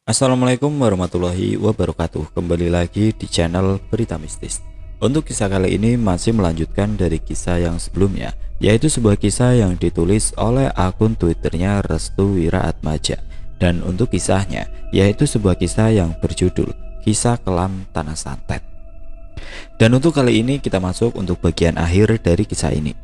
Assalamualaikum warahmatullahi wabarakatuh. Kembali lagi di channel Berita Mistis. Untuk kisah kali ini masih melanjutkan dari kisah yang sebelumnya, yaitu sebuah kisah yang ditulis oleh akun Twitternya Restu Wiraatmaja. Dan untuk kisahnya, yaitu sebuah kisah yang berjudul Kisah Kelam Tanah Santet. Dan untuk kali ini kita masuk untuk bagian akhir dari kisah ini.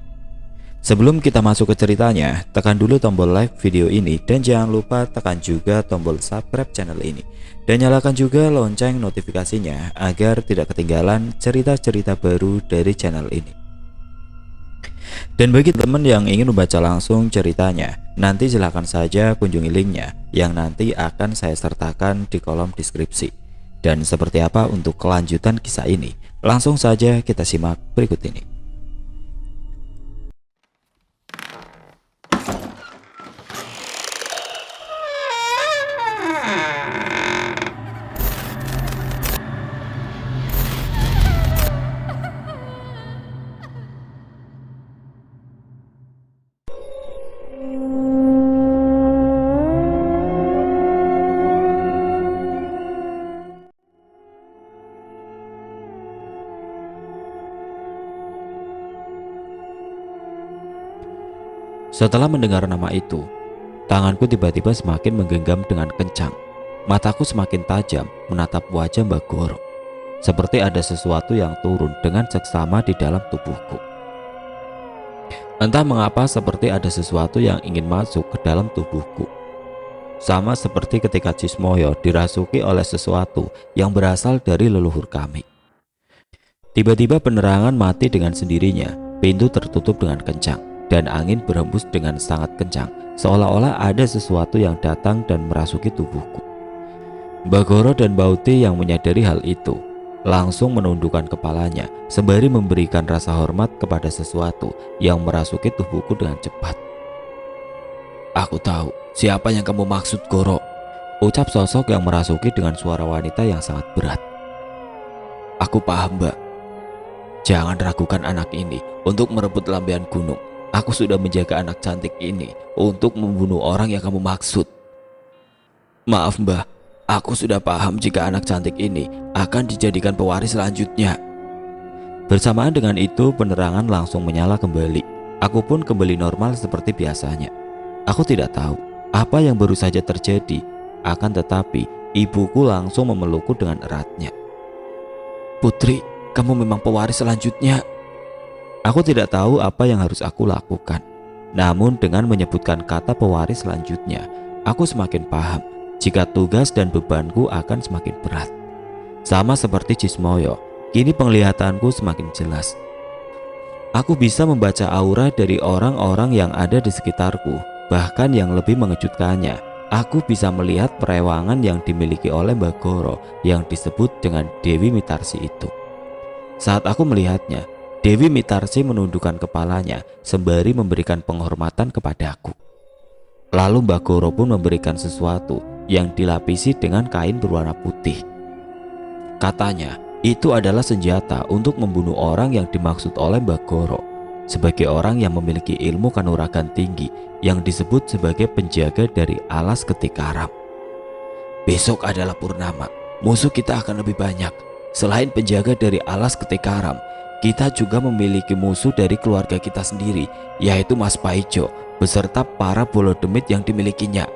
Sebelum kita masuk ke ceritanya, tekan dulu tombol like video ini dan jangan lupa tekan juga tombol subscribe channel ini. Dan nyalakan juga lonceng notifikasinya agar tidak ketinggalan cerita-cerita baru dari channel ini. Dan bagi teman yang ingin membaca langsung ceritanya, nanti silahkan saja kunjungi linknya yang nanti akan saya sertakan di kolom deskripsi. Dan seperti apa untuk kelanjutan kisah ini? Langsung saja kita simak berikut ini. Setelah mendengar nama itu, tanganku tiba-tiba semakin menggenggam dengan kencang. Mataku semakin tajam menatap wajah Mbak Goro. Seperti ada sesuatu yang turun dengan seksama di dalam tubuhku. Entah mengapa seperti ada sesuatu yang ingin masuk ke dalam tubuhku. Sama seperti ketika Cismoyo dirasuki oleh sesuatu yang berasal dari leluhur kami. Tiba-tiba penerangan mati dengan sendirinya, pintu tertutup dengan kencang. Dan angin berhembus dengan sangat kencang, seolah-olah ada sesuatu yang datang dan merasuki tubuhku. Mbak Goro dan Bauti yang menyadari hal itu langsung menundukkan kepalanya sembari memberikan rasa hormat kepada sesuatu yang merasuki tubuhku dengan cepat. "Aku tahu siapa yang kamu maksud, Goro," ucap sosok yang merasuki dengan suara wanita yang sangat berat. "Aku paham, Mbak. Jangan ragukan anak ini untuk merebut Lambean Gunung. Aku sudah menjaga anak cantik ini untuk membunuh orang yang kamu maksud." "Maaf, Mbah, aku sudah paham jika anak cantik ini akan dijadikan pewaris selanjutnya." Bersamaan dengan itu, penerangan langsung menyala kembali. Aku pun kembali normal seperti biasanya. Aku tidak tahu apa yang baru saja terjadi, akan tetapi ibuku langsung memelukku dengan eratnya. "Putri, kamu memang pewaris selanjutnya." Aku tidak tahu apa yang harus aku lakukan. Namun dengan menyebutkan kata pewaris selanjutnya, aku semakin paham jika tugas dan bebanku akan semakin berat. Sama seperti Cismoyo, kini penglihatanku semakin jelas. Aku bisa membaca aura dari orang-orang yang ada di sekitarku. Bahkan yang lebih mengejutkannya, aku bisa melihat perewangan yang dimiliki oleh Mbak Goro yang disebut dengan Dewi Mitarsi itu. Saat aku melihatnya, Dewi Mitarsi menundukkan kepalanya sembari memberikan penghormatan kepadaku. Lalu Mbak Goro pun memberikan sesuatu yang dilapisi dengan kain berwarna putih. Katanya, itu adalah senjata untuk membunuh orang yang dimaksud oleh Mbak Goro sebagai orang yang memiliki ilmu kanuragan tinggi yang disebut sebagai penjaga dari alas Ketik Karam. "Besok adalah purnama, musuh kita akan lebih banyak. Selain penjaga dari alas Ketik Karam, kita juga memiliki musuh dari keluarga kita sendiri, yaitu Mas Paijo beserta para bolo demit yang dimilikinya.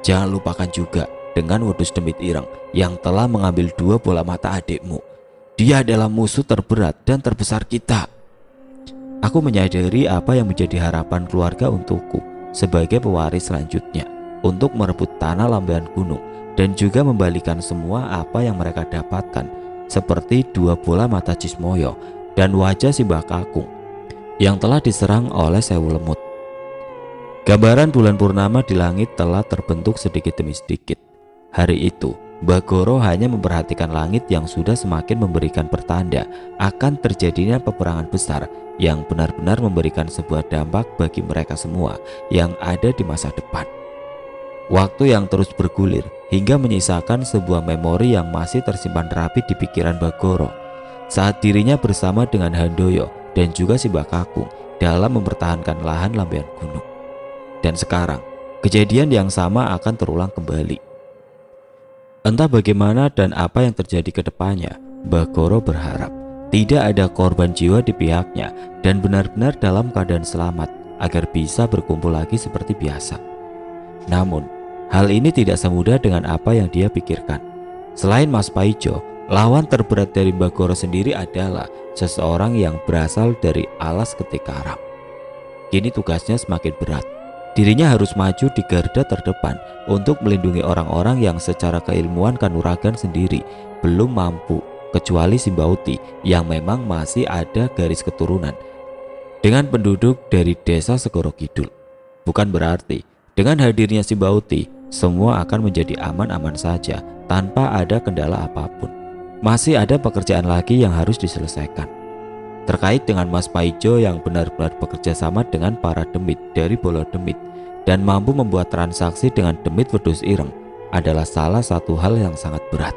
Jangan lupakan juga dengan wedus demit ireng yang telah mengambil 2 bola mata adikmu. Dia adalah musuh terberat dan terbesar kita." Aku menyadari apa yang menjadi harapan keluarga untukku sebagai pewaris selanjutnya untuk merebut tanah Lambean Gunung dan juga membalikan semua apa yang mereka dapatkan, seperti 2 bola mata Cismoyo dan wajah si Mbah Kakung yang telah diserang oleh Sewu Lemut. Gambaran bulan purnama di langit telah terbentuk sedikit demi sedikit. Hari itu, Mbah Goro hanya memperhatikan langit yang sudah semakin memberikan pertanda akan terjadinya peperangan besar yang benar-benar memberikan sebuah dampak bagi mereka semua yang ada di masa depan. Waktu yang terus bergulir hingga menyisakan sebuah memori yang masih tersimpan rapi di pikiran Mbah Goro saat dirinya bersama dengan Handoyo dan juga si Mbah Kakung dalam mempertahankan lahan Lambean Gunung. Dan sekarang, kejadian yang sama akan terulang kembali. Entah bagaimana dan apa yang terjadi ke depannya, Bagoro berharap tidak ada korban jiwa di pihaknya dan benar-benar dalam keadaan selamat agar bisa berkumpul lagi seperti biasa. Namun, hal ini tidak semudah dengan apa yang dia pikirkan. Selain Mas Paijo, lawan terberat dari Bagoro sendiri adalah seseorang yang berasal dari alas ketik karam. Kini tugasnya semakin berat. Dirinya harus maju di garda terdepan untuk melindungi orang-orang yang secara keilmuan kanuragan sendiri belum mampu, kecuali Simbauti yang memang masih ada garis keturunan dengan penduduk dari desa Segoro Kidul. Bukan berarti dengan hadirnya Simbauti semua akan menjadi aman-aman saja tanpa ada kendala apapun. Masih ada pekerjaan lagi yang harus diselesaikan. Terkait dengan Mas Paijo yang benar-benar bekerja sama dengan para demit dari Bolo Demit dan mampu membuat transaksi dengan demit wedhus ireng adalah salah satu hal yang sangat berat.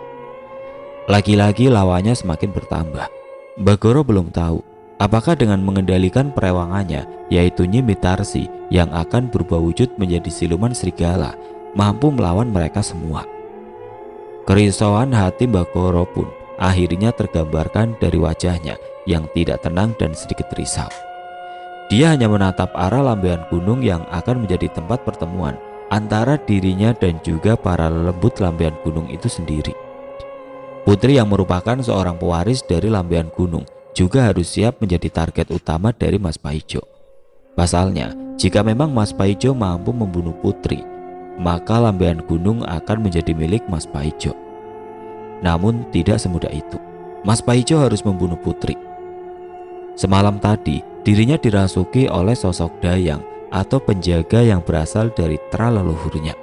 Lagi-lagi lawannya semakin bertambah. Bagoro belum tahu apakah dengan mengendalikan perewangannya yaitu Nyi Mitarsi yang akan berubah wujud menjadi siluman serigala mampu melawan mereka semua. Kerisauan hati Bagoro pun akhirnya tergambarkan dari wajahnya yang tidak tenang dan sedikit risau. Dia hanya menatap arah lambean gunung yang akan menjadi tempat pertemuan antara dirinya dan juga para lelembut lambean gunung itu sendiri. Putri yang merupakan seorang pewaris dari lambean gunung juga harus siap menjadi target utama dari Mas Paijo. Pasalnya, jika memang Mas Paijo mampu membunuh Putri, maka lambean gunung akan menjadi milik Mas Paijo. Namun tidak semudah itu. Mas Paijo harus membunuh Putri. Semalam tadi, dirinya dirasuki oleh sosok dayang atau penjaga yang berasal dari Tra leluhurnya.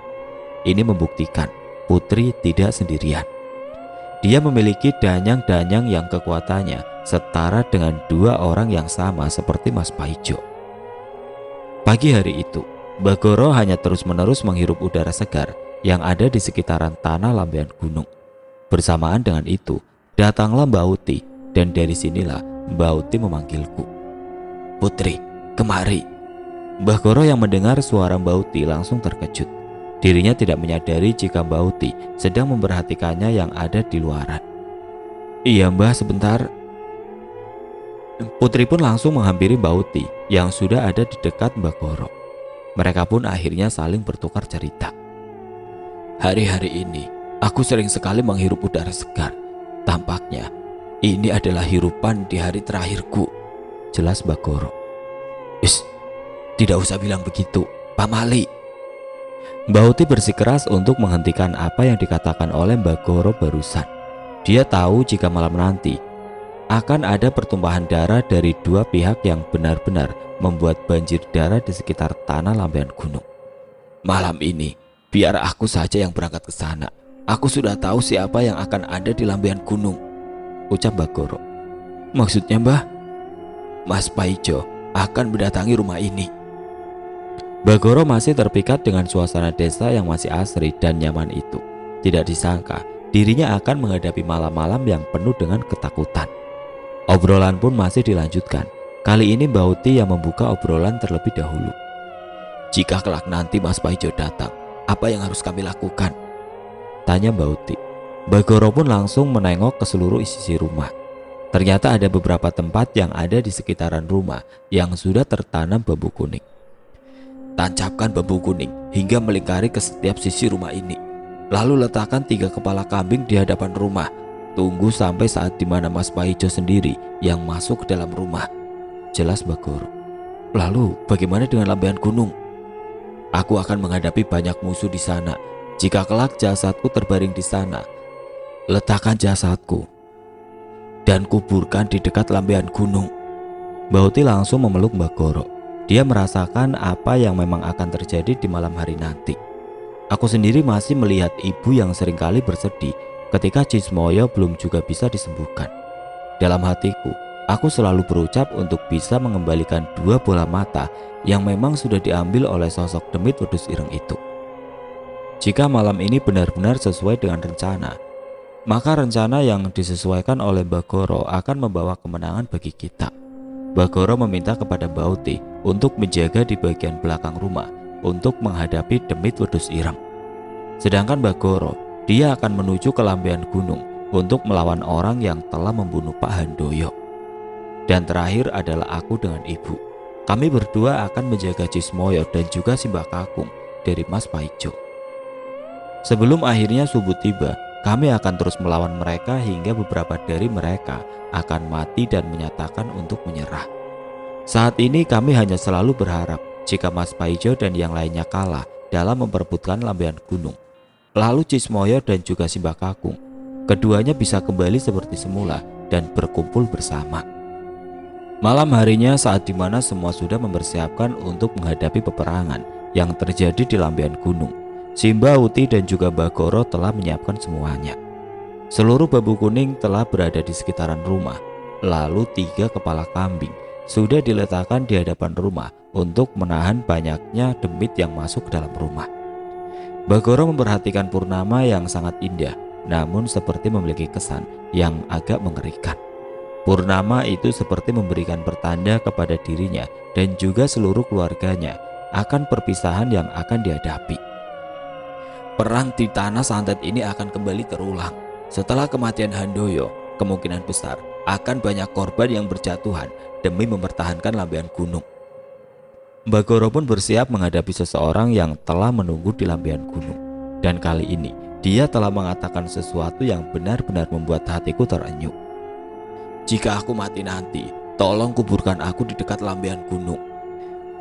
Ini membuktikan Putri tidak sendirian. Dia memiliki danyang-danyang yang kekuatannya setara dengan dua orang yang sama seperti Mas Paijo. Pagi hari itu, Bagoro hanya terus-menerus menghirup udara segar yang ada di sekitaran tanah lambean gunung. Bersamaan dengan itu, datanglah Mbak Uti dan dari sinilah Mbak Uti memanggilku. "Putri, kemari." Bagoro yang mendengar suara Mbak Uti langsung terkejut. Dirinya tidak menyadari jika Mbak Uti sedang memperhatikannya yang ada di luaran. "Iya Mbah, sebentar." Putri pun langsung menghampiri Mbak Uti yang sudah ada di dekat Bagoro. Mereka pun akhirnya saling bertukar cerita. "Hari-hari ini aku sering sekali menghirup udara segar. Tampaknya ini adalah hirupan di hari terakhirku," jelas Bagoro. "Is, tidak usah bilang begitu, Pak Mali." Mbak Uti bersikeras untuk menghentikan apa yang dikatakan oleh Bagoro barusan. Dia tahu jika malam nanti akan ada pertumpahan darah dari dua pihak yang benar-benar membuat banjir darah di sekitar tanah lambean gunung. "Malam ini biar aku saja yang berangkat ke sana. Aku sudah tahu siapa yang akan ada di lambean gunung," ucap Bagoro. "Maksudnya Mbah?" "Mas Paijo akan mendatangi rumah ini." Bagoro masih terpikat dengan suasana desa yang masih asri dan nyaman itu. Tidak disangka dirinya akan menghadapi malam-malam yang penuh dengan ketakutan. Obrolan pun masih dilanjutkan. Kali ini Mbak Uti yang membuka obrolan terlebih dahulu. "Jika kelak nanti Mas Paijo datang, apa yang harus kami lakukan?" tanya Mbak Uti. Bagoro pun langsung menengok ke seluruh sisi rumah. Ternyata ada beberapa tempat yang ada di sekitaran rumah yang sudah tertanam bambu kuning. "Tancapkan bambu kuning hingga melingkari ke setiap sisi rumah ini. Lalu letakkan 3 kepala kambing di hadapan rumah. Tunggu sampai saat dimana Mas Paijo sendiri yang masuk ke dalam rumah," jelas Bagoro. "Lalu bagaimana dengan lambean gunung?" "Aku akan menghadapi banyak musuh di sana. Jika kelak jasadku terbaring di sana, letakkan jasadku dan kuburkan di dekat lambean gunung." Mbak Uti langsung memeluk Bagoro. Dia merasakan apa yang memang akan terjadi di malam hari nanti. Aku sendiri masih melihat ibu yang seringkali bersedih ketika Cismoyo belum juga bisa disembuhkan. Dalam hatiku, aku selalu berucap untuk bisa mengembalikan 2 bola mata yang memang sudah diambil oleh sosok demit wedhus ireng itu. Jika malam ini benar-benar sesuai dengan rencana, maka rencana yang disesuaikan oleh Bagoro akan membawa kemenangan bagi kita. Bagoro meminta kepada Mbak Uti untuk menjaga di bagian belakang rumah untuk menghadapi demit wedhus ireng. Sedangkan Bagoro Dia akan menuju ke Lambean Gunung untuk melawan orang yang telah membunuh Pak Handoyo. Dan terakhir adalah aku dengan ibu. Kami berdua akan menjaga Cismoyo dan juga Simbah Kakung dari Mas Paijo. Sebelum akhirnya subuh tiba, kami akan terus melawan mereka hingga beberapa dari mereka akan mati dan menyatakan untuk menyerah. Saat ini kami hanya selalu berharap jika Mas Paijo dan yang lainnya kalah dalam memperebutkan Lambean Gunung, lalu Cismoyo dan juga Simbah Kakung, keduanya bisa kembali seperti semula dan berkumpul bersama. Malam harinya, saat dimana semua sudah mempersiapkan untuk menghadapi peperangan yang terjadi di Lambean Gunung, Simba Uti dan juga Bagoro telah menyiapkan semuanya. Seluruh bambu kuning telah berada di sekitaran rumah, lalu 3 kepala kambing sudah diletakkan di hadapan rumah untuk menahan banyaknya demit yang masuk ke dalam rumah. Bagoro memperhatikan Purnama yang sangat indah, namun seperti memiliki kesan yang agak mengerikan. Purnama itu seperti memberikan pertanda kepada dirinya dan juga seluruh keluarganya akan perpisahan yang akan dihadapi. Perang di tanah santet ini akan kembali terulang. Setelah kematian Handoyo, kemungkinan besar akan banyak korban yang berjatuhan demi mempertahankan Lambean Gunung. Bagoro pun bersiap menghadapi seseorang yang telah menunggu di Lambean Gunung. Dan kali ini, dia telah mengatakan sesuatu yang benar-benar membuat hatiku terenyuh. Jika aku mati nanti, tolong kuburkan aku di dekat Lambean Gunung.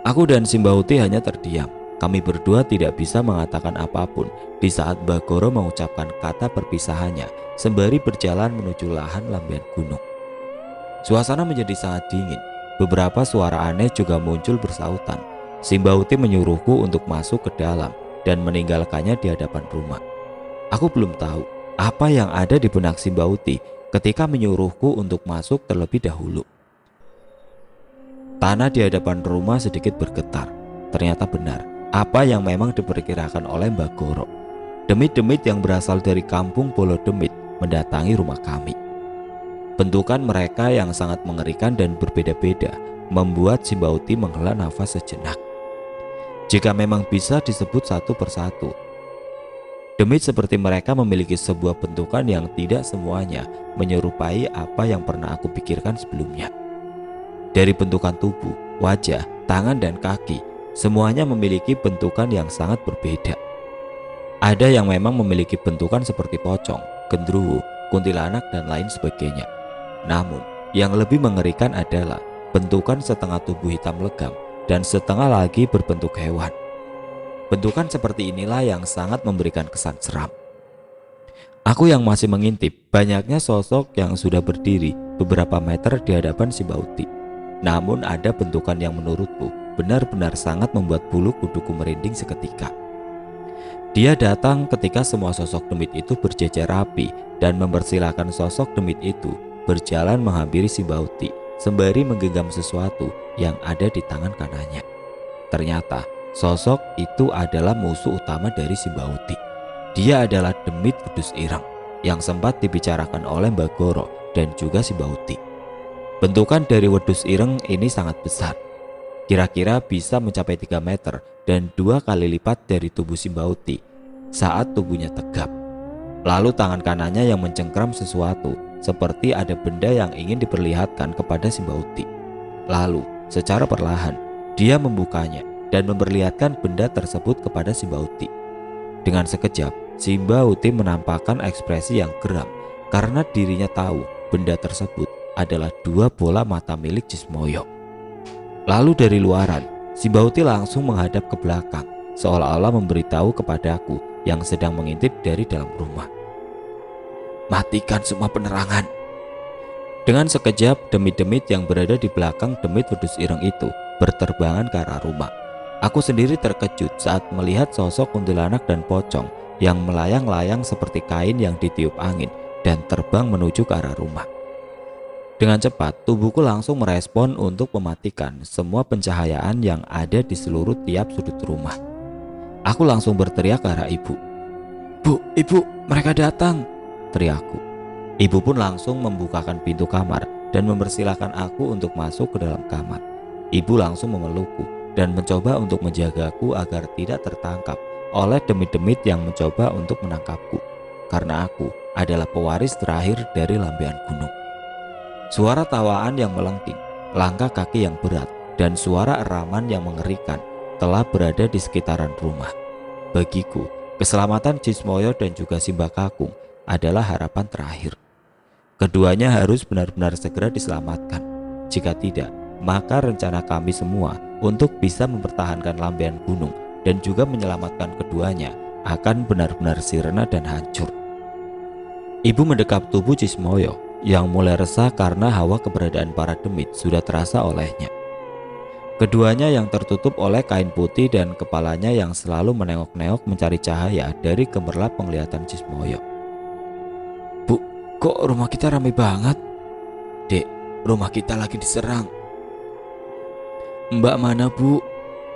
Aku dan Simbauti hanya terdiam. Kami berdua tidak bisa mengatakan apapun di saat Bagoro mengucapkan kata perpisahannya sembari berjalan menuju lahan Lambean Gunung. Suasana menjadi sangat dingin. Beberapa suara aneh juga muncul bersautan. Simbauti menyuruhku untuk masuk ke dalam dan meninggalkannya di hadapan rumah. Aku belum tahu apa yang ada di benak Simbauti ketika menyuruhku untuk masuk terlebih dahulu. Tanah di hadapan rumah sedikit bergetar. Ternyata benar apa yang memang diperkirakan oleh Mbak Goro. Demit-demit yang berasal dari kampung Bolodemit mendatangi rumah kami. Bentukan mereka yang sangat mengerikan dan berbeda-beda membuat Simbauti menghela nafas sejenak. Jika memang bisa disebut satu persatu, demit seperti mereka memiliki sebuah bentukan yang tidak semuanya menyerupai apa yang pernah aku pikirkan sebelumnya. Dari bentukan tubuh, wajah, tangan, dan kaki, semuanya memiliki bentukan yang sangat berbeda. Ada yang memang memiliki bentukan seperti pocong, gendruwo, kuntilanak, dan lain sebagainya. Namun, yang lebih mengerikan adalah bentukan setengah tubuh hitam legam dan setengah lagi berbentuk hewan. Bentukan seperti inilah yang sangat memberikan kesan seram. Aku yang masih mengintip banyaknya sosok yang sudah berdiri beberapa meter di hadapan Simbauti. Namun ada bentukan yang menurutku benar-benar sangat membuat bulu kuduku merinding seketika. Dia datang ketika semua sosok demit itu berjejer rapi dan mempersilahkan sosok demit itu berjalan menghampiri Simbauti sembari menggenggam sesuatu yang ada di tangan kanannya. Ternyata sosok itu adalah musuh utama dari Simbauti. Dia adalah demit Wedus Ireng yang sempat dibicarakan oleh Mbak Goro dan juga Simbauti. Bentukan dari Wedus Ireng ini sangat besar. Kira-kira bisa mencapai 3 meter dan 2 kali lipat dari tubuh Simbauti saat tubuhnya tegap. Lalu tangan kanannya yang mencengkram sesuatu seperti ada benda yang ingin diperlihatkan kepada Simbauti. Lalu secara perlahan dia membukanya dan memperlihatkan benda tersebut kepada Simbauti. Dengan sekejap Simbauti menampakkan ekspresi yang geram karena dirinya tahu benda tersebut adalah 2 bola mata milik Cismoyo. Lalu dari luaran Simbauti langsung menghadap ke belakang seolah-olah memberitahu kepadaku yang sedang mengintip dari dalam rumah. Matikan semua penerangan. Dengan sekejap demit-demit yang berada di belakang demit Wedus Ireng itu berterbangan ke arah rumah. Aku sendiri terkejut saat melihat sosok kuntilanak dan pocong yang melayang-layang seperti kain yang ditiup angin dan terbang menuju ke arah rumah. Dengan cepat tubuhku langsung merespon untuk mematikan semua pencahayaan yang ada di seluruh tiap sudut rumah. Aku langsung berteriak ke arah ibu. "Bu, ibu, mereka datang!" teriakku. Ibu pun langsung membukakan pintu kamar dan mempersilahkan aku untuk masuk ke dalam kamar. Ibu langsung memelukku dan mencoba untuk menjagaku agar tidak tertangkap oleh demit-demit yang mencoba untuk menangkapku. karena aku adalah pewaris terakhir dari Lambean Gunung. Suara tawaan yang melengking, langkah kaki yang berat, dan suara eraman yang mengerikan telah berada di sekitaran rumah. Bagiku, keselamatan Cismoyo dan juga Simbah Kakung adalah harapan terakhir. Keduanya harus benar-benar segera diselamatkan. Jika tidak, maka rencana kami semua untuk bisa mempertahankan Lambean Gunung dan juga menyelamatkan keduanya akan benar-benar sirna dan hancur. Ibu mendekap tubuh Cismoyo yang mulai resah karena hawa keberadaan para demit sudah terasa olehnya. Keduanya yang tertutup oleh kain putih dan kepalanya yang selalu menengok-nengok mencari cahaya dari gemerlap penglihatan Cismoyo. "Bu, kok rumah kita ramai banget?" "Dek, rumah kita lagi diserang." "Mbak mana, Bu?"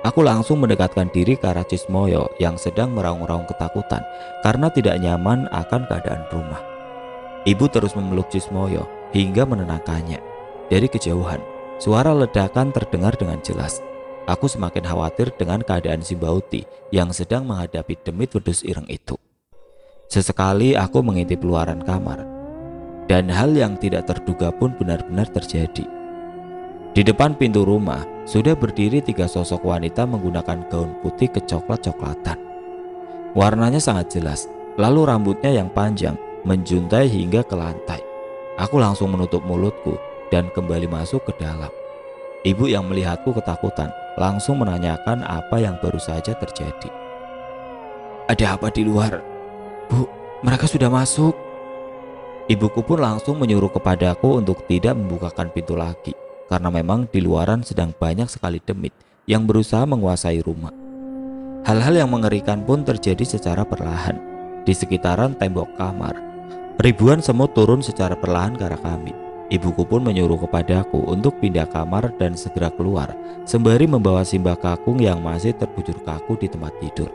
Aku langsung mendekatkan diri ke arah Cismoyo yang sedang meraung-raung ketakutan karena tidak nyaman akan keadaan rumah. Ibu terus memeluk Cismoyo hingga menenangkannya. Dari kejauhan, suara ledakan terdengar dengan jelas. Aku semakin khawatir dengan keadaan si Bauti yang sedang menghadapi demit wedus ireng itu. Sesekali aku mengintip luaran kamar, dan hal yang tidak terduga pun benar-benar terjadi. Di depan pintu rumah sudah berdiri 3 sosok wanita menggunakan gaun putih kecoklat-coklatan. Warnanya sangat jelas, lalu rambutnya yang panjang menjuntai hingga ke lantai. Aku langsung menutup mulutku dan kembali masuk ke dalam. Ibu yang melihatku ketakutan langsung menanyakan apa yang baru saja terjadi. "Ada apa di luar?" "Bu, mereka sudah masuk." Ibuku pun langsung menyuruh kepadaku untuk tidak membukakan pintu lagi, karena memang di luaran sedang banyak sekali demit yang berusaha menguasai rumah. Hal-hal yang mengerikan pun terjadi secara perlahan. Di sekitaran tembok kamar, ribuan semut turun secara perlahan ke arah kami. Ibuku pun menyuruh kepadaku untuk pindah kamar dan segera keluar, sembari membawa Simbah Kakung yang masih terbujur kaku di tempat tidur.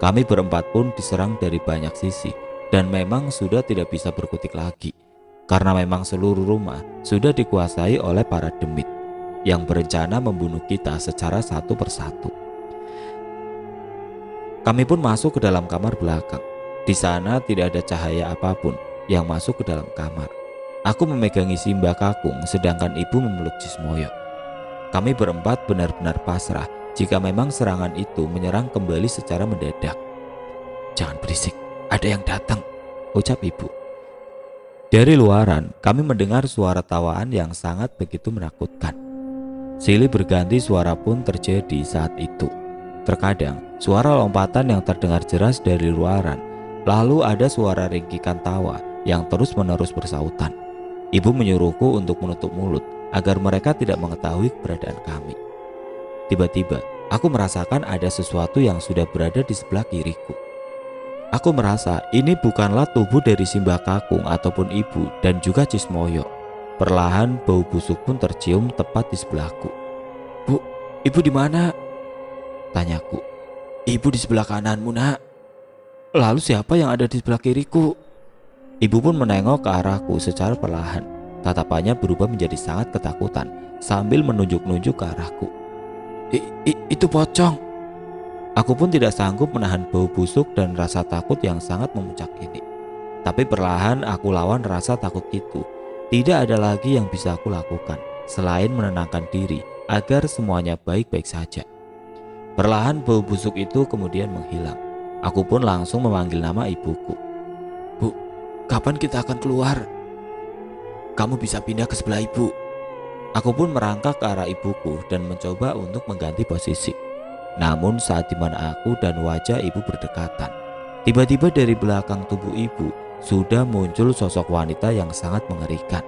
Kami berempat pun diserang dari banyak sisi, dan memang sudah tidak bisa berkutik lagi, karena memang seluruh rumah sudah dikuasai oleh para demit yang berencana membunuh kita secara satu persatu. Kami pun masuk ke dalam kamar belakang. Di sana tidak ada cahaya apapun yang masuk ke dalam kamar. Aku memegangi Simbah Kakung sedangkan ibu memeluk Cismoyo. Kami berempat benar-benar pasrah jika memang serangan itu menyerang kembali secara mendadak. "Jangan berisik, ada yang datang," ucap ibu. Dari luaran kami mendengar suara tawaan yang sangat begitu menakutkan. Silih berganti suara pun terjadi saat itu. Terkadang suara lompatan yang terdengar jelas dari luaran, lalu ada suara ringkikan tawa yang terus-menerus bersautan. Ibu menyuruhku untuk menutup mulut agar mereka tidak mengetahui keberadaan kami. Tiba-tiba aku merasakan ada sesuatu yang sudah berada di sebelah kiriku. Aku merasa ini bukanlah tubuh dari Simbah Kakung ataupun ibu dan juga Cismoyo. Perlahan bau busuk pun tercium tepat di sebelahku. "Bu, ibu di mana?" tanyaku. "Ibu di sebelah kananmu, Nak." "Lalu siapa yang ada di sebelah kiriku?" Ibu pun menengok ke arahku secara perlahan. Tatapannya berubah menjadi sangat ketakutan sambil menunjuk-nunjuk ke arahku. Itu pocong." Aku pun tidak sanggup menahan bau busuk dan rasa takut yang sangat memuncak ini. Tapi perlahan aku lawan rasa takut itu. Tidak ada lagi yang bisa aku lakukan selain menenangkan diri agar semuanya baik-baik saja. Perlahan bau busuk itu kemudian menghilang. Aku pun langsung memanggil nama ibuku. "Bu, kapan kita akan keluar? Kamu bisa pindah ke sebelah ibu." Aku pun merangkak ke arah ibuku dan mencoba untuk mengganti posisi. Namun saat dimana aku dan wajah ibu berdekatan, tiba-tiba dari belakang tubuh ibu sudah muncul sosok wanita yang sangat mengerikan.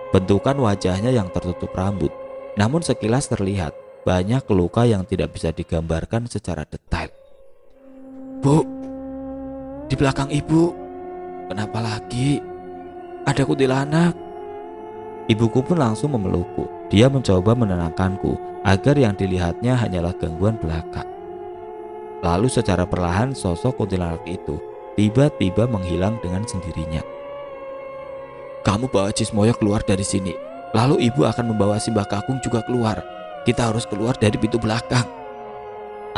Bentukan wajahnya yang tertutup rambut, namun sekilas terlihat banyak luka yang tidak bisa digambarkan secara detail. "Bu, di belakang ibu. Kenapa lagi? Ada kuntilanak." Ibuku pun langsung memelukku. Dia mencoba menenangkanku agar yang dilihatnya hanyalah gangguan belaka. Lalu secara perlahan sosok kuntilanak itu tiba-tiba menghilang dengan sendirinya. "Kamu bawa Cismoyo keluar dari sini. Lalu ibu akan membawa Simbah Kakung juga keluar. Kita harus keluar dari pintu belakang."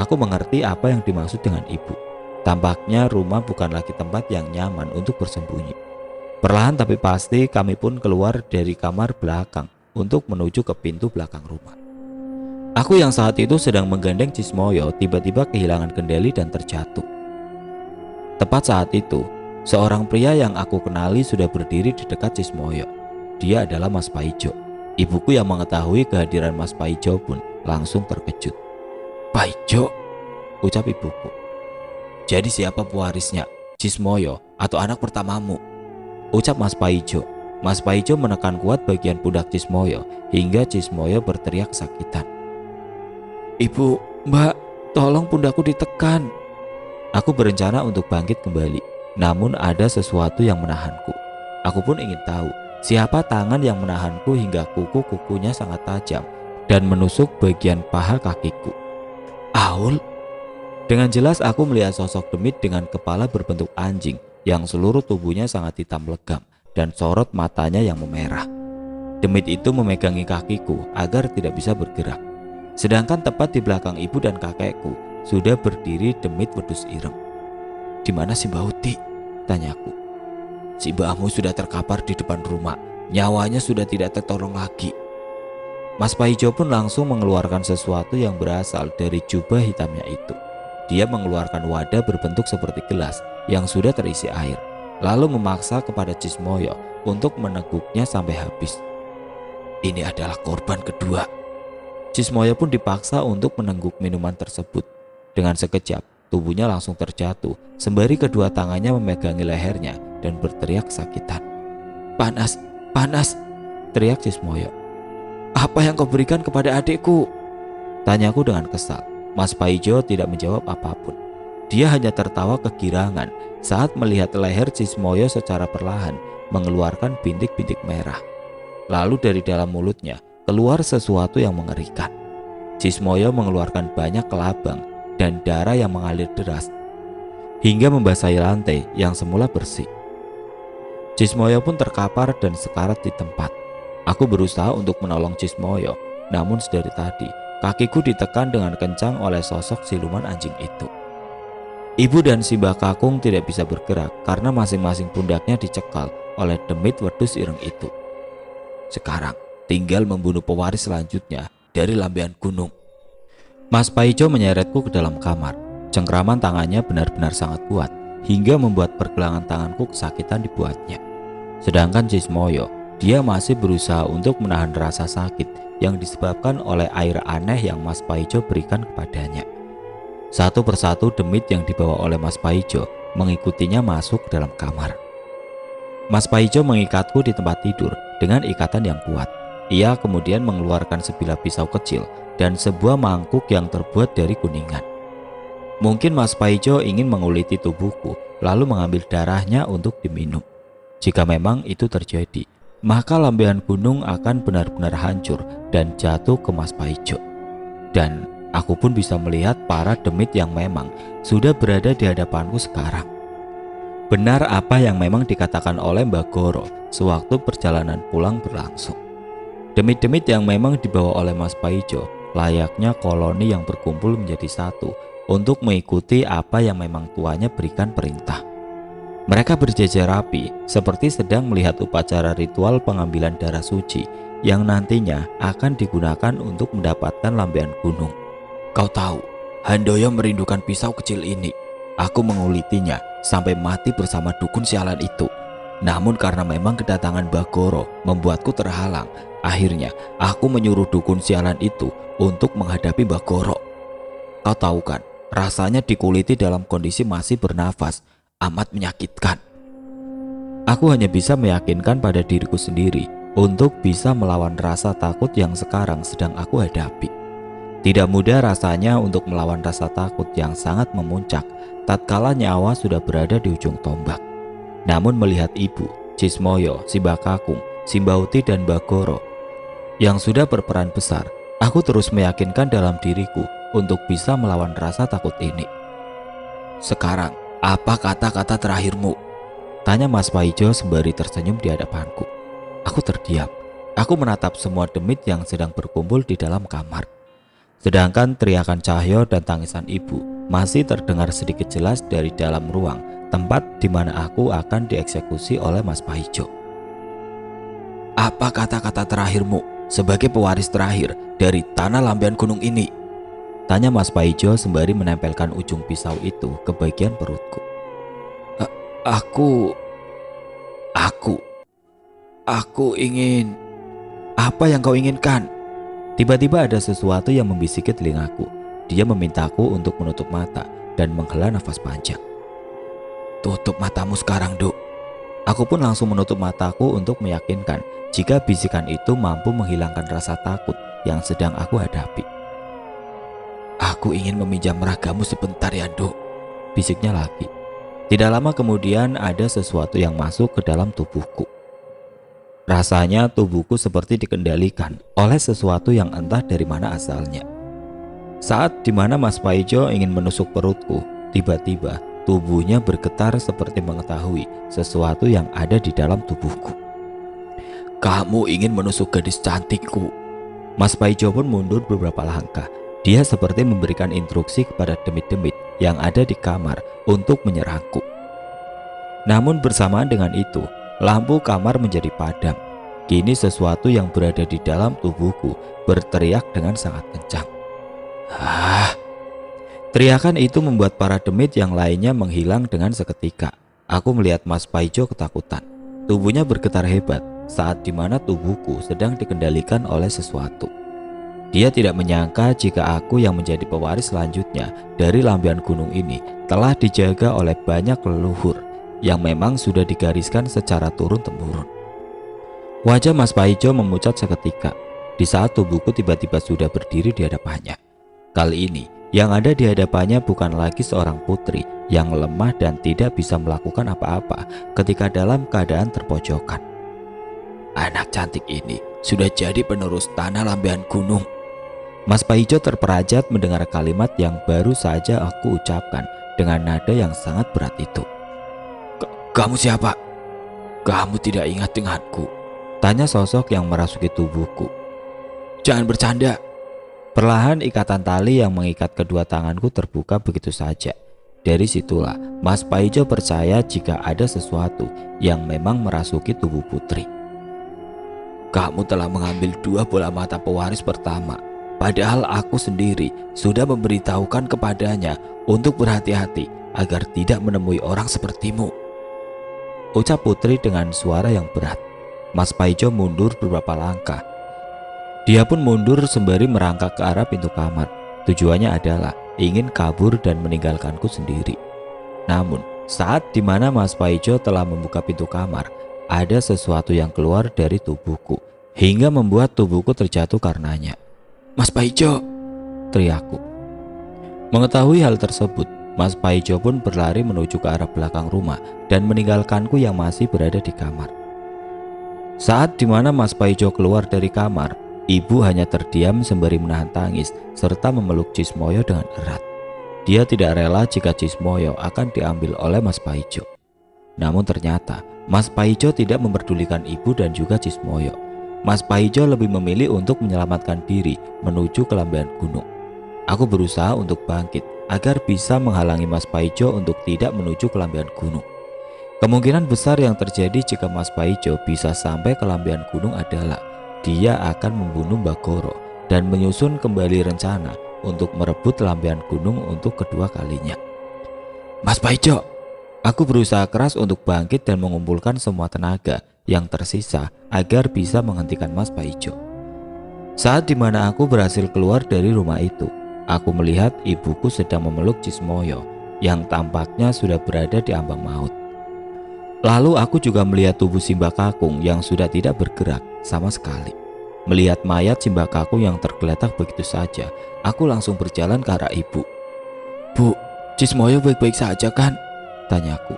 Aku mengerti apa yang dimaksud dengan ibu. Tampaknya rumah bukan lagi tempat yang nyaman untuk bersembunyi. Perlahan tapi pasti kami pun keluar dari kamar belakang untuk menuju ke pintu belakang rumah. Aku yang saat itu sedang menggandeng Cismoyo tiba-tiba kehilangan kendali dan terjatuh. Tepat saat itu, seorang pria yang aku kenali sudah berdiri di dekat Cismoyo. Dia adalah Mas Paijo. Ibuku yang mengetahui kehadiran Mas Paijo pun langsung terkejut. "Paijo," ucap ibuku. "Jadi siapa pewarisnya? Cismoyo atau anak pertamamu?" ucap Mas Paijo. Mas Paijo menekan kuat bagian pundak Cismoyo hingga Cismoyo berteriak kesakitan. "Ibu, Mbak, tolong pundakku ditekan." Aku berencana untuk bangkit kembali, namun ada sesuatu yang menahanku. Aku pun ingin tahu siapa tangan yang menahanku hingga kuku-kukunya sangat tajam dan menusuk bagian paha kakiku. "Aul?" Dengan jelas aku melihat sosok demit dengan kepala berbentuk anjing yang seluruh tubuhnya sangat hitam legam dan sorot matanya yang memerah. Demit itu memegangi kakiku agar tidak bisa bergerak. Sedangkan tepat di belakang ibu dan kakekku sudah berdiri demit wedus ireng. "Di mana si Mbak Uti?" tanyaku. "Si mbahmu sudah terkapar di depan rumah. Nyawanya sudah tidak tertolong lagi." Mas Paijo pun langsung mengeluarkan sesuatu yang berasal dari jubah hitamnya itu. Dia mengeluarkan wadah berbentuk seperti gelas yang sudah terisi air, lalu memaksa kepada Cismoyo untuk meneguknya sampai habis. "Ini adalah korban kedua." Cismoyo pun dipaksa untuk menengguk minuman tersebut. Dengan sekejap, tubuhnya langsung terjatuh sembari kedua tangannya memegangi lehernya dan berteriak kesakitan. "Panas, panas!" teriak Cismoyo. "Apa yang kau berikan kepada adikku?" tanyaku dengan kesal. Mas Paijo tidak menjawab apapun. Dia hanya tertawa kegirangan saat melihat leher Cismoyo secara perlahan mengeluarkan bintik-bintik merah. Lalu dari dalam mulutnya keluar sesuatu yang mengerikan. Cismoyo mengeluarkan banyak kelabang dan darah yang mengalir deras hingga membasahi lantai yang semula bersih. Cismoyo pun terkapar dan sekarat di tempat. Aku berusaha untuk menolong Cismoyo, namun sedari tadi kakiku ditekan dengan kencang oleh sosok siluman anjing itu. Ibu dan si Mbak Kakung tidak bisa bergerak karena masing-masing pundaknya dicekal oleh demit wedus ireng itu. Sekarang tinggal membunuh pewaris selanjutnya dari Lambean Gunung. Mas Paijo menyeretku ke dalam kamar. Cengkraman tangannya benar-benar sangat kuat hingga membuat pergelangan tanganku kesakitan dibuatnya. Sedangkan Cismoyo, dia masih berusaha untuk menahan rasa sakit yang disebabkan oleh air aneh yang Mas Paijo berikan kepadanya. Satu persatu demit yang dibawa oleh Mas Paijo mengikutinya masuk ke dalam kamar. Mas Paijo mengikatku di tempat tidur dengan ikatan yang kuat. Ia kemudian mengeluarkan sebilah pisau kecil dan sebuah mangkuk yang terbuat dari kuningan. Mungkin Mas Paijo ingin menguliti tubuhku lalu mengambil darahnya untuk diminum. Jika memang itu terjadi, maka Lambean Gunung akan benar-benar hancur dan jatuh ke Mas Paijo. Dan aku pun bisa melihat para demit yang memang sudah berada di hadapanku sekarang. Benar apa yang memang dikatakan oleh Mbak Goro sewaktu perjalanan pulang berlangsung. Demit-demit yang memang dibawa oleh Mas Paijo layaknya koloni yang berkumpul menjadi satu untuk mengikuti apa yang memang tuanya berikan perintah. Mereka berjejer rapi seperti sedang melihat upacara ritual pengambilan darah suci yang nantinya akan digunakan untuk mendapatkan Lambean Gunung. Kau tahu, Handoyo merindukan pisau kecil ini. Aku mengulitinya sampai mati bersama dukun sialan itu. Namun karena memang kedatangan Bagoro membuatku terhalang, akhirnya aku menyuruh dukun sialan itu untuk menghadapi Bagoro. Kau tahu kan, rasanya dikuliti dalam kondisi masih bernafas amat menyakitkan. Aku hanya bisa meyakinkan pada diriku sendiri untuk bisa melawan rasa takut yang sekarang sedang aku hadapi. Tidak mudah rasanya untuk melawan rasa takut yang sangat memuncak tatkala nyawa sudah berada di ujung tombak. Namun melihat ibu, Cismoyo, si Mbak Kakung, si Mbak Uti dan Mbak Goro yang sudah berperan besar, aku terus meyakinkan dalam diriku untuk bisa melawan rasa takut ini. Sekarang, apa kata-kata terakhirmu? Tanya Mas Paijo sembari tersenyum di hadapanku. Aku terdiam. Aku menatap semua demit yang sedang berkumpul di dalam kamar. Sedangkan teriakan Cahyo dan tangisan ibu masih terdengar sedikit jelas dari dalam ruang tempat di mana aku akan dieksekusi oleh Mas Paijo. "Apa kata-kata terakhirmu sebagai pewaris terakhir dari tanah lambean gunung ini?" tanya Mas Paijo sembari menempelkan ujung pisau itu ke bagian perutku. Aku ingin..." "Apa yang kau inginkan?" Tiba-tiba ada sesuatu yang membisiki telingaku. Dia memintaku untuk menutup mata dan menghela nafas panjang. "Tutup matamu sekarang, Duk." Aku pun langsung menutup mataku untuk meyakinkan jika bisikan itu mampu menghilangkan rasa takut yang sedang aku hadapi. "Aku ingin meminjam ragamu sebentar ya, Duk," bisiknya lagi. Tidak lama kemudian ada sesuatu yang masuk ke dalam tubuhku. Rasanya tubuhku seperti dikendalikan oleh sesuatu yang entah dari mana asalnya. Saat dimana Mas Paijo ingin menusuk perutku, tiba-tiba tubuhnya bergetar seperti mengetahui sesuatu yang ada di dalam tubuhku. "Kamu ingin menusuk gadis cantikku?" Mas Paijo pun mundur beberapa langkah. Dia seperti memberikan instruksi kepada demit-demit yang ada di kamar untuk menyerangku. Namun bersamaan dengan itu, lampu kamar menjadi padam. Kini sesuatu yang berada di dalam tubuhku berteriak dengan sangat kencang. Teriakan itu membuat para demit yang lainnya menghilang dengan seketika. Aku melihat Mas Paijo ketakutan. Tubuhnya bergetar hebat saat dimana tubuhku sedang dikendalikan oleh sesuatu. Dia tidak menyangka jika aku yang menjadi pewaris selanjutnya dari lambean gunung ini telah dijaga oleh banyak leluhur yang memang sudah digariskan secara turun-temurun. Wajah Mas Paijo memucat seketika di saat tubuhku tiba-tiba sudah berdiri di hadapannya. Kali ini yang ada di hadapannya bukan lagi seorang putri yang lemah dan tidak bisa melakukan apa-apa ketika dalam keadaan terpojokan. Anak cantik ini sudah jadi penerus tanah lambean gunung. Mas Paijo terperajat mendengar kalimat yang baru saja aku ucapkan dengan nada yang sangat berat itu. Kamu siapa? Kamu tidak ingat denganku? Tanya sosok yang merasuki tubuhku. Jangan bercanda. Perlahan ikatan tali yang mengikat kedua tanganku terbuka begitu saja. Dari situlah Mas Paijo percaya jika ada sesuatu yang memang merasuki tubuh putri. Kamu telah mengambil 2 bola mata pewaris pertama. Padahal aku sendiri sudah memberitahukan kepadanya untuk berhati-hati agar tidak menemui orang sepertimu. Ucap putri dengan suara yang berat. Mas Paijo mundur beberapa langkah. Dia pun mundur sembari merangkak ke arah pintu kamar. Tujuannya adalah ingin kabur dan meninggalkanku sendiri. Namun saat dimana Mas Paijo telah membuka pintu kamar, ada sesuatu yang keluar dari tubuhku hingga membuat tubuhku terjatuh karenanya. Mas Paijo, teriakku. Mengetahui hal tersebut, Mas Paijo pun berlari menuju ke arah belakang rumah dan meninggalkanku yang masih berada di kamar. Saat dimana Mas Paijo keluar dari kamar, ibu hanya terdiam sembari menahan tangis serta memeluk Cismoyo dengan erat. Dia tidak rela jika Cismoyo akan diambil oleh Mas Paijo. Namun ternyata Mas Paijo tidak memperdulikan ibu dan juga Cismoyo. Mas Paijo lebih memilih untuk menyelamatkan diri menuju ke lambean gunung. Aku berusaha untuk bangkit agar bisa menghalangi Mas Paijo untuk tidak menuju ke lambean gunung. Kemungkinan besar yang terjadi jika Mas Paijo bisa sampai ke lambean gunung adalah dia akan membunuh Mbak Goro dan menyusun kembali rencana untuk merebut lambean gunung untuk kedua kalinya. Mas Paijo, aku berusaha keras untuk bangkit dan mengumpulkan semua tenaga yang tersisa agar bisa menghentikan Mas Paijo. Saat dimana aku berhasil keluar dari rumah itu, aku melihat ibuku sedang memeluk Cismoyo yang tampaknya sudah berada di ambang maut. Lalu aku juga melihat tubuh Simba Kakung yang sudah tidak bergerak sama sekali. Melihat mayat Simba Kakung yang tergeletak begitu saja, aku langsung berjalan ke arah ibu. Bu, Cismoyo baik-baik saja kan? Tanyaku.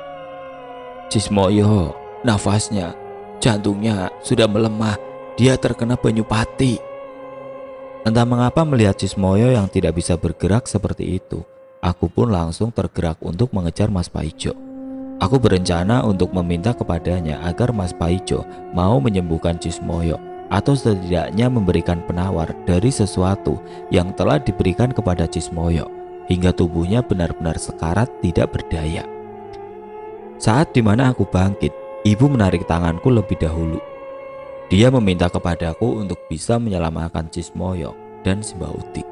Cismoyo, nafasnya, jantungnya sudah melemah, dia terkena banyu pati. Entah mengapa melihat Cismoyo yang tidak bisa bergerak seperti itu, aku pun langsung tergerak untuk mengejar Mas Paijo. Aku berencana untuk meminta kepadanya agar Mas Paijo mau menyembuhkan Cismoyo atau setidaknya memberikan penawar dari sesuatu yang telah diberikan kepada Cismoyo hingga tubuhnya benar-benar sekarat tidak berdaya. Saat dimana aku bangkit, ibu menarik tanganku lebih dahulu. Dia meminta kepadaku untuk bisa menyelamatkan Cismoyo dan Simbauti.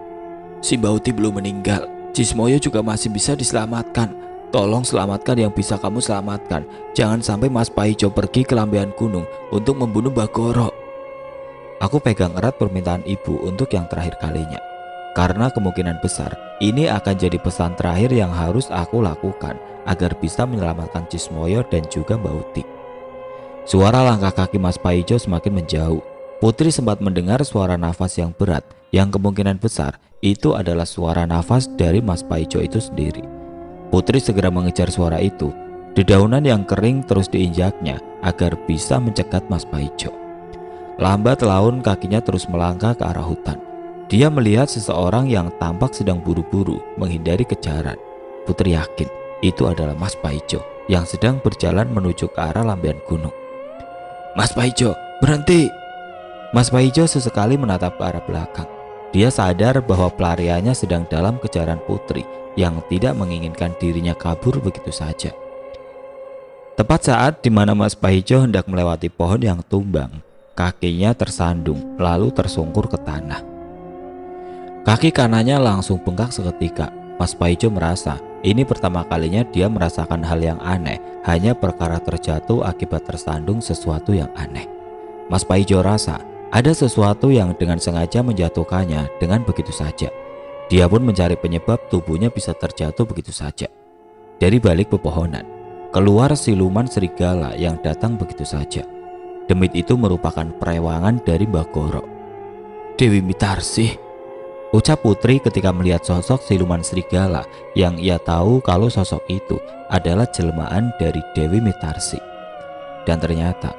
Simbauti belum meninggal, Cismoyo juga masih bisa diselamatkan. Tolong selamatkan yang bisa kamu selamatkan. Jangan sampai Mas Paijo pergi ke Lambean Gunung untuk membunuh Bagoro. Aku pegang erat permintaan ibu untuk yang terakhir kalinya, karena kemungkinan besar ini akan jadi pesan terakhir yang harus aku lakukan agar bisa menyelamatkan Cismoyo dan juga Bauti. Suara langkah kaki Mas Paijo semakin menjauh. Putri sempat mendengar suara nafas yang berat, yang kemungkinan besar itu adalah suara nafas dari Mas Paijo itu sendiri. Putri segera mengejar suara itu. Dedaunan yang kering terus diinjaknya agar bisa mencegat Mas Paijo. Lambat laun kakinya terus melangkah ke arah hutan. Dia melihat seseorang yang tampak sedang buru-buru menghindari kejaran. Putri yakin itu adalah Mas Paijo yang sedang berjalan menuju ke arah Lambean Gunung. Mas Paijo, berhenti! Mas Paijo sesekali menatap ke arah belakang. Dia sadar bahwa pelariannya sedang dalam kejaran Putri yang tidak menginginkan dirinya kabur begitu saja. Tepat saat di mana Mas Paijo hendak melewati pohon yang tumbang, kakinya tersandung lalu tersungkur ke tanah. Kaki kanannya langsung bengkak seketika. Mas Paijo merasa ini pertama kalinya dia merasakan hal yang aneh, hanya perkara terjatuh akibat tersandung sesuatu yang aneh. Mas Paijo rasa ada sesuatu yang dengan sengaja menjatuhkannya dengan begitu saja. Dia pun mencari penyebab tubuhnya bisa terjatuh begitu saja. Dari balik pepohonan, keluar siluman serigala yang datang begitu saja. Demit itu merupakan perewangan dari Bagoro. Dewi Mitarsih, ucap Putri ketika melihat sosok siluman serigala yang ia tahu kalau sosok itu adalah jelmaan dari Dewi Mitarsih. Dan ternyata,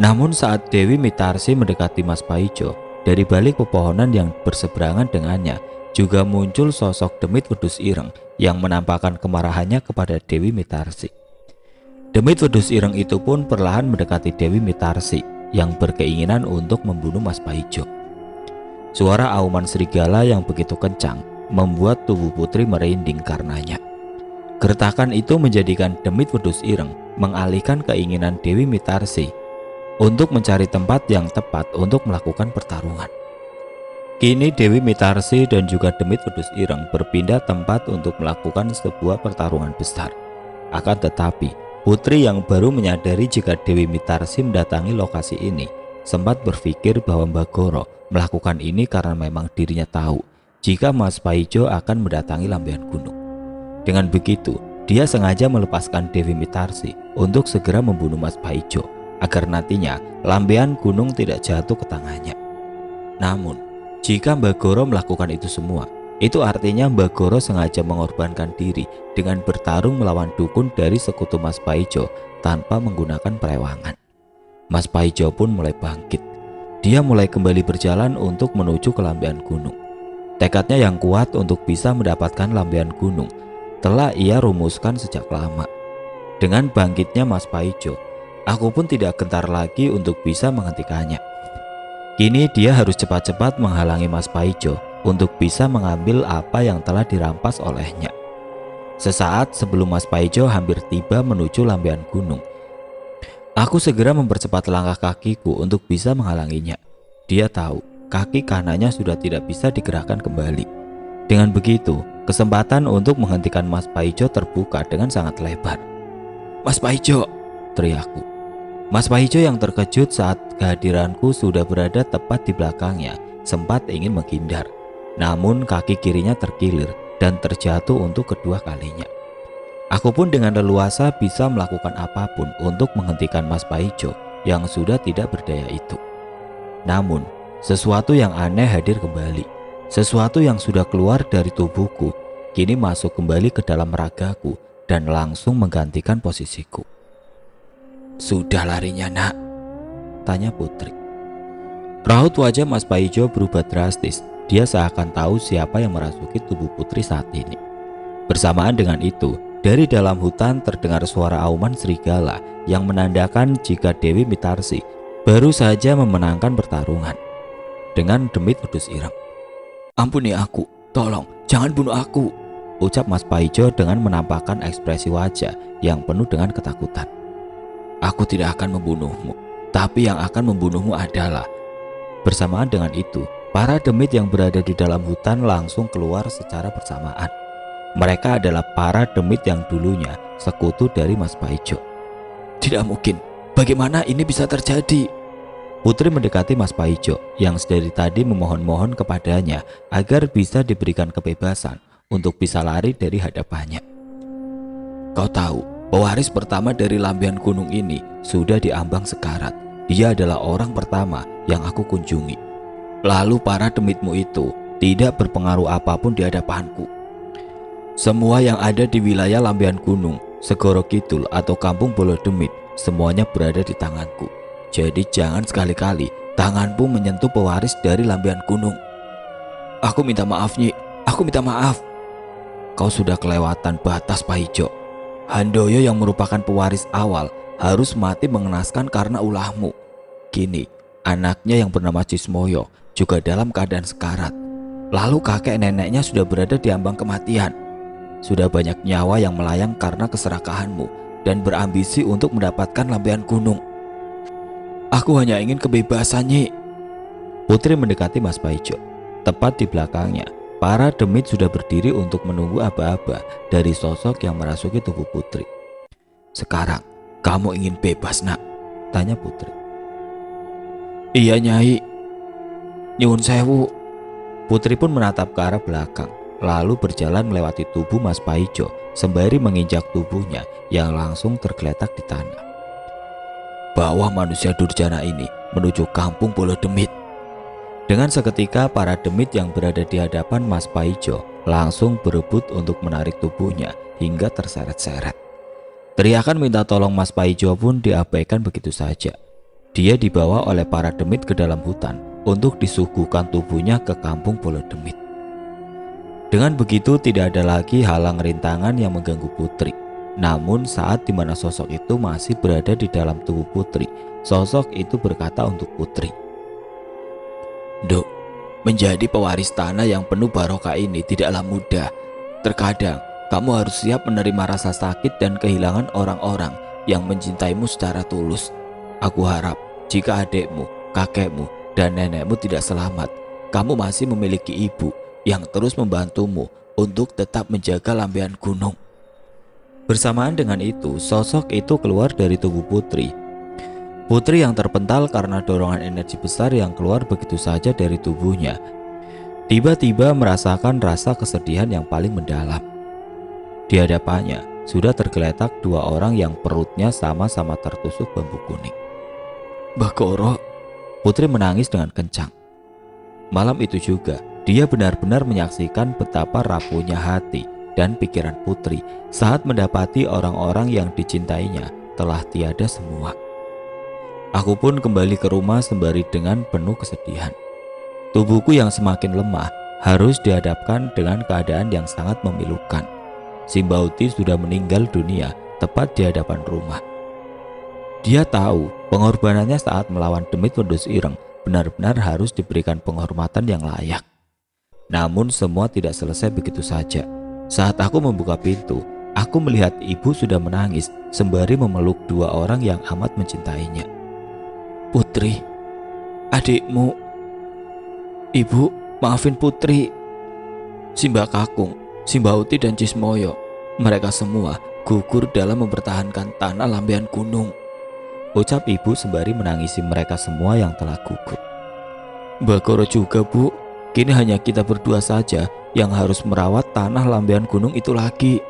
namun saat Dewi Mitarsih mendekati Mas Paijo, dari balik pepohonan yang berseberangan dengannya juga muncul sosok Demit Wedus Ireng yang menampakkan kemarahannya kepada Dewi Mitarsih. Demit Wedus Ireng itu pun perlahan mendekati Dewi Mitarsih yang berkeinginan untuk membunuh Mas Paijo. Suara auman serigala yang begitu kencang membuat tubuh Putri merinding karenanya. Gertakan itu menjadikan Demit Wedus Ireng mengalihkan keinginan Dewi Mitarsih untuk mencari tempat yang tepat untuk melakukan pertarungan. Kini Dewi Mitarsih dan juga Demit Wedus Ireng berpindah tempat untuk melakukan sebuah pertarungan besar. Akan tetapi, Putri yang baru menyadari jika Dewi Mitarsih mendatangi lokasi ini sempat berpikir bahwa Bagoro melakukan ini karena memang dirinya tahu jika Mas Paijo akan mendatangi Lambean Gunung. Dengan begitu, dia sengaja melepaskan Dewi Mitarsih untuk segera membunuh Mas Paijo agar nantinya Lambean Gunung tidak jatuh ke tangannya. Namun, jika Bagoro melakukan itu semua, itu artinya Bagoro sengaja mengorbankan diri dengan bertarung melawan dukun dari sekutu Mas Paijo tanpa menggunakan perewangan. Mas Paijo pun mulai bangkit. Dia mulai kembali berjalan untuk menuju ke Lambean Gunung. Tekadnya yang kuat untuk bisa mendapatkan Lambean Gunung telah ia rumuskan sejak lama. Dengan bangkitnya Mas Paijo, aku pun tidak gentar lagi untuk bisa menghentikannya. Kini dia harus cepat-cepat menghalangi Mas Paijo untuk bisa mengambil apa yang telah dirampas olehnya. Sesaat sebelum Mas Paijo hampir tiba menuju Lambean Gunung, aku segera mempercepat langkah kakiku untuk bisa menghalanginya. Dia tahu kaki kanannya sudah tidak bisa digerakkan kembali. Dengan begitu, kesempatan untuk menghentikan Mas Paijo terbuka dengan sangat lebar. Mas Paijo, teriakku. Mas Paijo yang terkejut saat kehadiranku sudah berada tepat di belakangnya sempat ingin menghindar. Namun kaki kirinya terkilir dan terjatuh untuk kedua kalinya. Aku pun dengan leluasa bisa melakukan apapun untuk menghentikan Mas Paijo yang sudah tidak berdaya itu. Namun, sesuatu yang aneh hadir kembali. Sesuatu yang sudah keluar dari tubuhku kini masuk kembali ke dalam ragaku dan langsung menggantikan posisiku. Sudah larinya, nak? Tanya Putri. Raut wajah Mas Paijo berubah drastis. Dia seakan tahu siapa yang merasuki tubuh Putri saat ini. Bersamaan dengan itu, dari dalam hutan terdengar suara auman serigala yang menandakan jika Dewi Mitarsih baru saja memenangkan pertarungan dengan Demit Wedus Ireng. Ampuni aku, Tolong, jangan bunuh aku, ucap Mas Paijo dengan menampakkan ekspresi wajah yang penuh dengan ketakutan. Aku tidak akan membunuhmu, tapi yang akan membunuhmu adalah. Bersamaan dengan itu, para demit yang berada di dalam hutan langsung keluar secara bersamaan. Mereka adalah para demit yang dulunya sekutu dari Mas Paijo. Tidak mungkin, bagaimana ini bisa terjadi? Putri mendekati Mas Paijo yang sedari tadi memohon-mohon kepadanya agar bisa diberikan kebebasan untuk bisa lari dari hadapannya. Kau tahu, pewaris pertama dari Lambian Gunung ini sudah diambang sekarat. Dia adalah orang pertama yang aku kunjungi. Lalu para demitmu itu tidak berpengaruh apapun di hadapanku. Semua yang ada di wilayah Lambian Gunung, Segoro Kidul atau Kampung Bolo Demit, semuanya berada di tanganku. Jadi jangan sekali-kali tanganmu menyentuh pewaris dari Lambian Gunung. Aku minta maaf, Nyi. Aku minta maaf. Kau sudah kelewatan batas, Paijo. Handoyo yang merupakan pewaris awal harus mati mengenaskan karena ulahmu. Kini, anaknya yang bernama Cismoyo juga dalam keadaan sekarat. Lalu kakek neneknya sudah berada di ambang kematian. Sudah banyak nyawa yang melayang karena keserakahanmu dan berambisi untuk mendapatkan Lambian Gunung. Aku hanya ingin kebebasan, Nyi. Putri mendekati Mas Paijo. Tepat di belakangnya, para demit sudah berdiri untuk menunggu aba-aba dari sosok yang merasuki tubuh Putri. Sekarang, kamu ingin bebas, Nak? Tanya Putri. Iya, Nyai. Nyuwun sewu. Putri pun menatap ke arah belakang, lalu berjalan melewati tubuh Mas Paijo sembari menginjak tubuhnya yang langsung tergeletak di tanah. Bawa manusia durjana ini menuju Kampung Bolo Demit. Dengan seketika para demit yang berada di hadapan Mas Paijo langsung berebut untuk menarik tubuhnya hingga terseret-seret. Teriakan minta tolong Mas Paijo pun diabaikan begitu saja. Dia dibawa oleh para demit ke dalam hutan untuk disuguhkan tubuhnya ke Kampung Bolo Demit. Dengan begitu tidak ada lagi halang rintangan yang mengganggu Putri. Namun saat dimana sosok itu masih berada di dalam tubuh Putri, sosok itu berkata untuk Putri, Duk, menjadi pewaris tanah yang penuh barokah ini tidaklah mudah. Terkadang kamu harus siap menerima rasa sakit dan kehilangan orang-orang yang mencintaimu secara tulus. Aku harap jika adikmu, kakekmu, dan nenekmu tidak selamat, kamu masih memiliki ibu yang terus membantumu untuk tetap menjaga Lambian Gunung. Bersamaan dengan itu, sosok itu keluar dari tubuh Putri. Putri yang terpental karena dorongan energi besar yang keluar begitu saja dari tubuhnya, tiba-tiba merasakan rasa kesedihan yang paling mendalam. Di hadapannya sudah tergeletak dua orang yang perutnya sama-sama tertusuk bambu kuning. Bagoro, Putri menangis dengan kencang. Malam itu juga, dia benar-benar menyaksikan betapa rapuhnya hati dan pikiran Putri saat mendapati orang-orang yang dicintainya telah tiada semua. Aku pun kembali ke rumah sembari dengan penuh kesedihan. Tubuhku yang semakin lemah harus dihadapkan dengan keadaan yang sangat memilukan. Simbauti sudah meninggal dunia tepat di hadapan rumah. Dia tahu pengorbanannya saat melawan Demit Wedhus Ireng benar-benar harus diberikan penghormatan yang layak. Namun semua tidak selesai begitu saja. Saat aku membuka pintu, aku melihat ibu sudah menangis sembari memeluk dua orang yang amat mencintainya. Putri, adikmu. Ibu, maafin Putri. Simba Kakung, Simbauti dan Cismoyo, mereka semua gugur dalam mempertahankan tanah Lambian Gunung. Ucap ibu sembari menangisi mereka semua yang telah gugur. Bagoro juga, Bu. Kini hanya kita berdua saja yang harus merawat tanah Lambian Gunung itu lagi.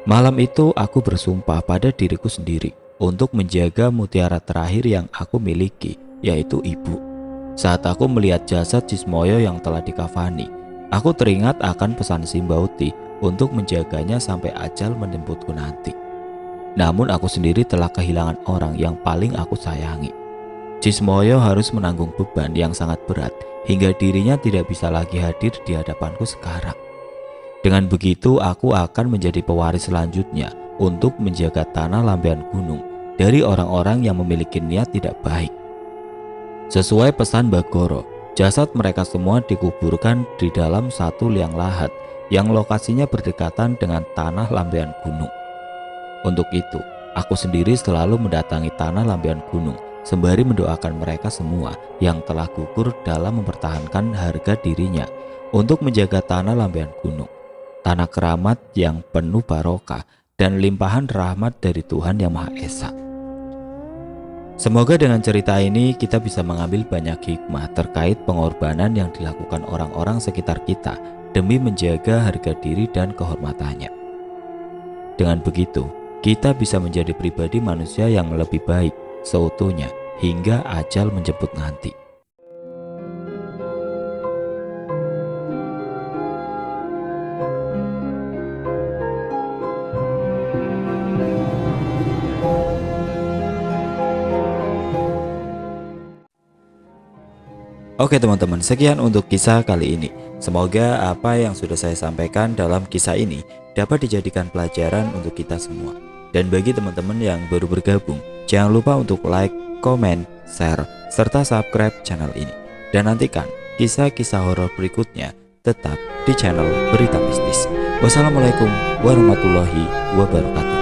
Malam itu aku bersumpah pada diriku sendiri untuk menjaga mutiara terakhir yang aku miliki, yaitu ibu. Saat aku melihat jasad Cismoyo yang telah dikafani, aku teringat akan pesan Simbauti untuk menjaganya sampai ajal menjemputku nanti. Namun aku sendiri telah kehilangan orang yang paling aku sayangi. Cismoyo harus menanggung beban yang sangat berat hingga dirinya tidak bisa lagi hadir di hadapanku sekarang. Dengan begitu aku akan menjadi pewaris selanjutnya untuk menjaga tanah Lambian Gunung dari orang-orang yang memiliki niat tidak baik. Sesuai pesan Bagoro, Jasad mereka semua dikuburkan di dalam satu liang lahat yang lokasinya berdekatan dengan tanah lambean gunung. Untuk itu, aku sendiri selalu mendatangi tanah lambean gunung sembari mendoakan mereka semua yang telah gugur dalam mempertahankan harga dirinya untuk menjaga tanah lambean gunung, tanah keramat yang penuh barokah dan limpahan rahmat dari Tuhan Yang Maha Esa. Semoga dengan cerita ini kita bisa mengambil banyak hikmah terkait pengorbanan yang dilakukan orang-orang sekitar kita demi menjaga harga diri dan kehormatannya. Dengan begitu, kita bisa menjadi pribadi manusia yang lebih baik seutuhnya hingga ajal menjemput nanti. Oke teman-teman, sekian untuk kisah kali ini. Semoga apa yang sudah saya sampaikan dalam kisah ini dapat dijadikan pelajaran untuk kita semua. Dan bagi teman-teman yang baru bergabung, jangan lupa untuk like, komen, share, serta subscribe channel ini. Dan nantikan kisah-kisah horor berikutnya tetap di channel Berita Mistis. Wassalamualaikum warahmatullahi wabarakatuh.